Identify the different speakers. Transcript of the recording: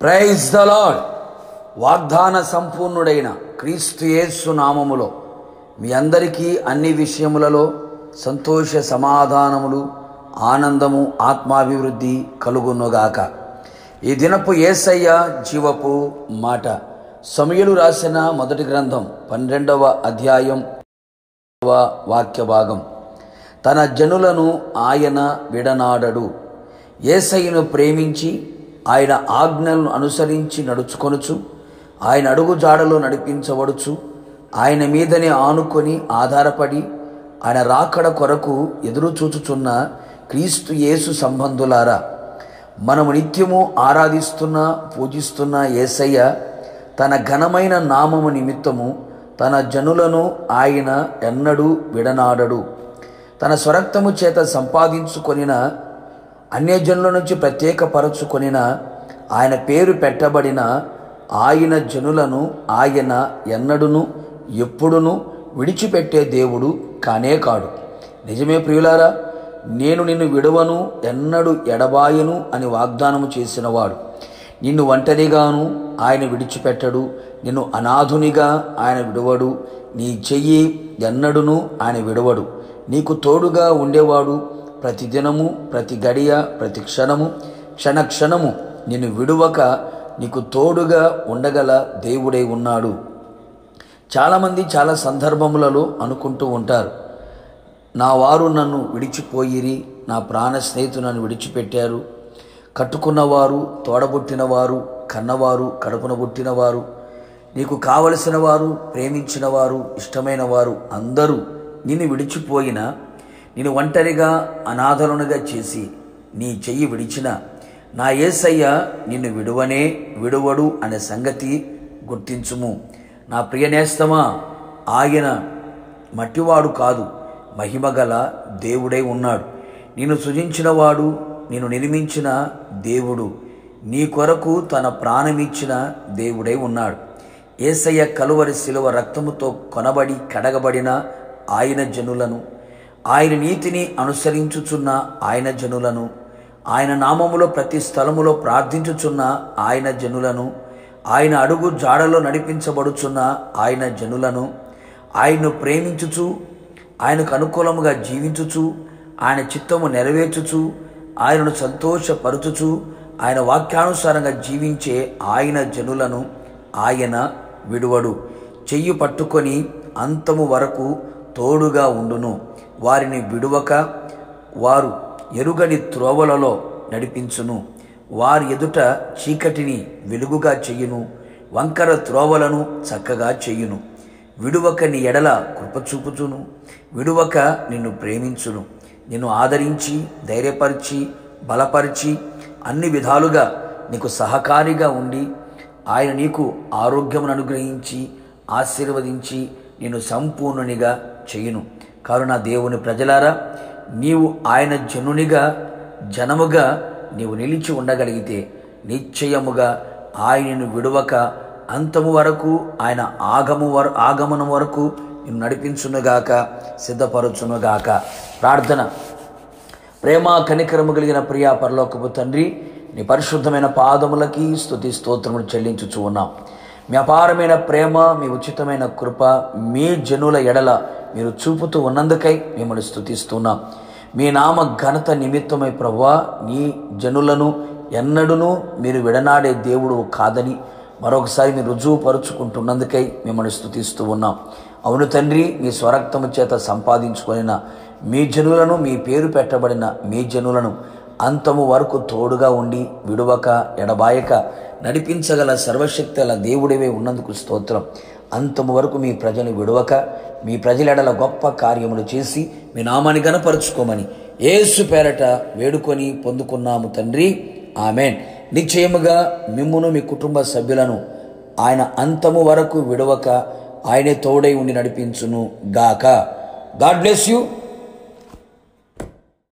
Speaker 1: Praise the lord. వాగ్దాన సంపూర్ణుడైన క్రీస్తు యేసు నామములో మీ అందరికీ అన్ని విషయములలో సంతోష సమాధానములు, ఆనందము, ఆత్మాభివృద్ధి కలుగునుగాక. ఈ దినపు యేసయ్య జీవపు మాట. సమూయేలు రాసిన మొదటి గ్రంథం 12వ అధ్యాయం వాక్య భాగం. తన జనులను ఆయన విడనాడడు. యేసయ్యను ప్రేమించి ఆయన ఆజ్ఞలను అనుసరించి నడుచుకొనుచు, ఆయన అడుగు జాడలో నడిపించబడుచు, ఆయన మీదనే ఆనుకొని ఆధారపడి ఆయన రాకడ కొరకు ఎదురు చూచుచున్న క్రీస్తు యేసు సంబంధులారా, మనము నిత్యము ఆరాధిస్తున్న పూజిస్తున్న యేసయ్య తన ఘనమైన నామము నిమిత్తము తన జనులను ఆయన ఎన్నడూ విడనాడడు. తన స్వరక్తము చేత సంపాదించుకొనిన అన్యజనుల నుంచి ప్రత్యేకపరచుకొనిన ఆయన పేరు పెట్టబడిన ఆయన జనులను ఆయన ఎన్నడును ఎప్పుడును విడిచిపెట్టే దేవుడు కానే కాడు. నిజమే ప్రియులారా, నేను నిన్ను విడవను, ఎన్నడు ఎడబాయను అని వాగ్దానము చేసినవాడు. నిన్ను ఒంటరిగాను ఆయన విడిచిపెట్టడు, నిన్ను అనాథునిగా ఆయన విడవడు, నీ చెయ్యి ఎన్నడును ఆయన విడవడు. నీకు తోడుగా ఉండేవాడు. ప్రతి దినము, ప్రతి గడియ, ప్రతి క్షణము, క్షణక్షణము నిన్ను విడువక నీకు తోడుగా ఉండగల దేవుడై ఉన్నాడు. చాలామంది చాలా సందర్భములలో అనుకుంటూ ఉంటారు, నా వారు నన్ను విడిచిపోయిరి, నా ప్రాణ స్నేహితులు నన్ను విడిచిపెట్టారు. కట్టుకున్నవారు, తోడబుట్టినవారు, కన్నవారు, కడుపున పుట్టినవారు, నీకు కావలసిన వారు, ప్రేమించిన వారు, ఇష్టమైన వారు అందరూ నిన్ను విడిచిపోయినా, నిన్ను ఒంటరిగా అనాథలునిగా చేసి నీ చెయ్యి విడిచిన నా యేసయ్య నిన్ను విడువనే విడువడు అనే సంగతి గుర్తించుము. నా ప్రియనేస్తమా, ఆయన మట్టివాడు కాదు, మహిమగల దేవుడై ఉన్నాడు. నిన్ను సృజించినవాడు, నిన్ను నిర్మించిన దేవుడు, నీ కొరకు తన ప్రాణమిచ్చిన దేవుడై ఉన్నాడు. యేసయ్య కలువరి శిలువ రక్తముతో కొనబడి కడగబడిన ఆయన జనులను, ఆయన నీతిని అనుసరించుచున్న ఆయన జనులను, ఆయన నామములో ప్రతి స్థలములో ప్రార్థించుచున్న ఆయన జనులను, ఆయన అడుగు జాడలో నడిపించబడుచున్న ఆయన జనులను, ఆయన్ను ప్రేమించుచు, ఆయనకు అనుకూలముగా జీవించుచు, ఆయన చిత్తము నెరవేర్చుచు, ఆయనను సంతోషపరుచుచు, ఆయన వాక్యానుసారంగా జీవించే ఆయన జనులను ఆయన విడువడు. చెయ్యి పట్టుకొని అంతము వరకు తోడుగా ఉండును. వారిని విడువక వారు ఎరుగని త్రోవలలో నడిపించును. వారి ఎదుట చీకటిని వెలుగుగా చెయ్యును, వంకర త్రోవలను చక్కగా చెయ్యును. విడువక నీ ఎడల కృపచూపుచును, విడువక నిన్ను ప్రేమించును. నిన్ను ఆదరించి, ధైర్యపరిచి, బలపరిచి, అన్ని విధాలుగా నీకు సహకారిగా ఉండి, ఆయన నీకు ఆరోగ్యమును అనుగ్రహించి, ఆశీర్వదించి, నిన్ను సంపూర్ణునిగా చేయును. కావున దేవుని ప్రజలారా, నీవు ఆయన జనముగా నీవు నిలిచి ఉండగలిగితే నిశ్చయముగా ఆయనను విడువక అంతము వరకు, ఆయన ఆగమనం వరకు నిన్ను నడిపించునుగాక, సిద్ధపరచునుగాక. ప్రార్థన. ప్రేమ కనికరము కలిగిన ప్రియా పరలోకపు తండ్రి, నీ పరిశుద్ధమైన పాదములకి స్తుతి స్తోత్రములు చెల్లించుచు ఉన్నాం. మీ అపారమైన ప్రేమ, మీ ఉచితమైన కృప మీ జనుల ఎడల మీరు చూపుతూ ఉన్నందుకై మిమ్మల్ని స్తుతిస్తున్నాం. మీ నామ ఘనత నిమిత్తమై ప్రభువా, నీ జనులను ఎన్నడూనూ మీరు విడనాడే దేవుడు కాదని మరొకసారి మీరు రుజువుపరుచుకుంటున్నందుకై మిమ్మల్ని స్తుతిస్తూ ఉన్నాం. అవును తండ్రి, మీ స్వరక్తము చేత సంపాదించుకొనిన మీ జనులను, మీ పేరు పెట్టబడిన మీ జనులను అంతము వరకు తోడుగా ఉండి విడువక ఎడబాయక నడిపించగల సర్వశక్తి గల దేవుడివే ఉన్నందుకు స్తోత్రం. అంతము వరకు మీ ప్రజలు విడువక మీ ప్రజలెడల గొప్ప కార్యములు చేసి మీ నామాన్ని గణపరుచుకోమని యేసు పేరట వేడుకొని పొందుకున్నాము తండ్రి, ఆమెన్. నిశ్చయముగా మిమ్మును మీ కుటుంబ సభ్యులను ఆయన అంతము వరకు విడువక ఆయనే తోడై ఉండి నడిపించును గాక. God bless you.